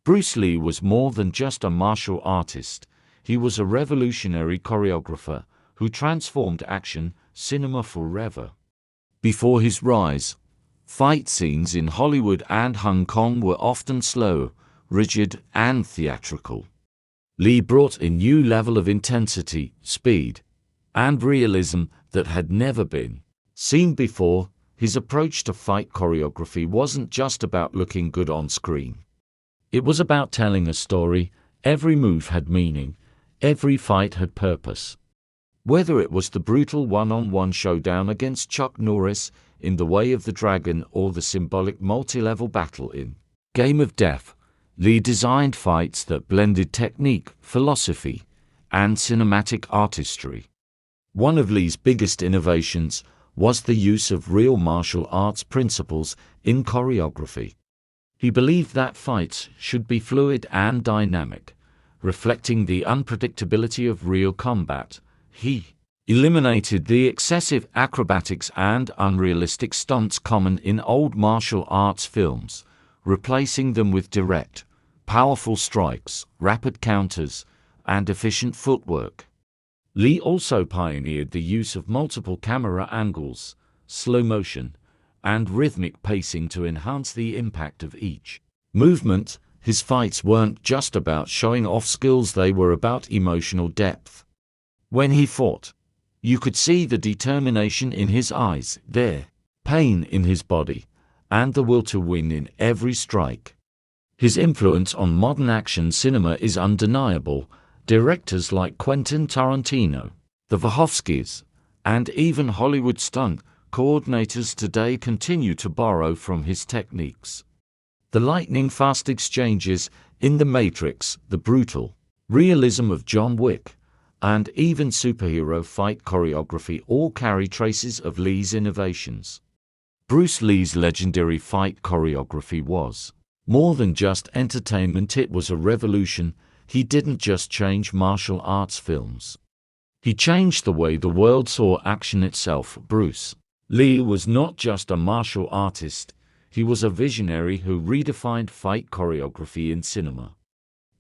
Bruce Lee was more than just a martial artist. He was a revolutionary choreographer who transformed action cinema forever. Before his rise, fight scenes in Hollywood and Hong Kong were often slow, rigid, and theatrical. Lee brought a new level of intensity, speed, and realism that had never been seen before. His approach to fight choreography wasn't just about looking good on screen. It was about telling a story. Every move had meaning. Every fight had purpose. Whether it was the brutal one-on-one showdown against Chuck Norris in The Way of the Dragon or the symbolic multi-level battle in Game of Death, Lee designed fights that blended technique, philosophy, and cinematic artistry. One of Lee's biggest innovations was the use of real martial arts principles in choreography. He believed that fights should be fluid and dynamic, reflecting the unpredictability of real combat. He eliminated the excessive acrobatics and unrealistic stunts common in old martial arts films, replacing them with direct, powerful strikes, rapid counters, and efficient footwork. Lee also pioneered the use of multiple camera angles, slow motion, and rhythmic pacing to enhance the impact of each movement. His fights weren't just about showing off skills, they were about emotional depth. When he fought, you could see the determination in his eyes, the pain in his body, and the will to win in every strike. His influence on modern action cinema is undeniable. Directors like Quentin Tarantino, the Wachowskis, and even Hollywood stunt coordinators today continue to borrow from his techniques. The lightning-fast exchanges in The Matrix, the brutal realism of John Wick, and even superhero fight choreography all carry traces of Lee's innovations. Bruce Lee's legendary fight choreography was more than just entertainment, it was a revolution. He didn't just change martial arts films. He changed the way the world saw action itself. Bruce Lee was not just a martial artist, he was a visionary who redefined fight choreography in cinema.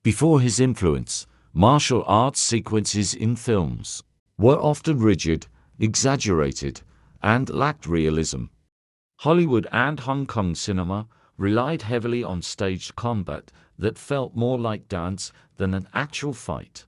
Before his influence, martial arts sequences in films were often rigid, exaggerated, and lacked realism. Hollywood and Hong Kong cinema relied heavily on staged combat that felt more like dance than an actual fight.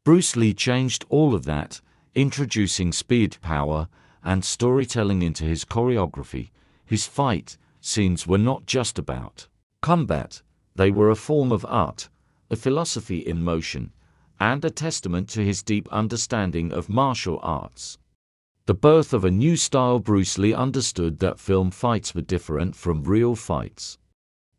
Bruce Lee changed all of that, introducing speed, power, and storytelling into his choreography. His fight scenes were not just about combat, they were a form of art, a philosophy in motion, and a testament to his deep understanding of martial arts. The birth of a new style. Bruce Lee understood that film fights were different from real fights.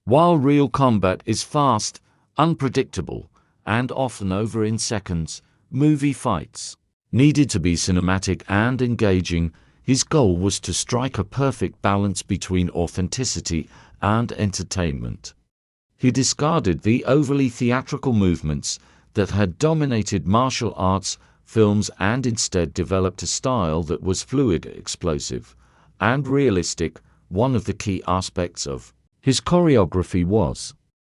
While real combat is fast, unpredictable, and often over in seconds, movie fights needed to be cinematic and engaging. His goal was to strike a perfect balance between authenticity and entertainment. He discarded the overly theatrical movements that had dominated martial arts films and instead developed a style that was fluid, explosive, and realistic. One of the key aspects of his choreography was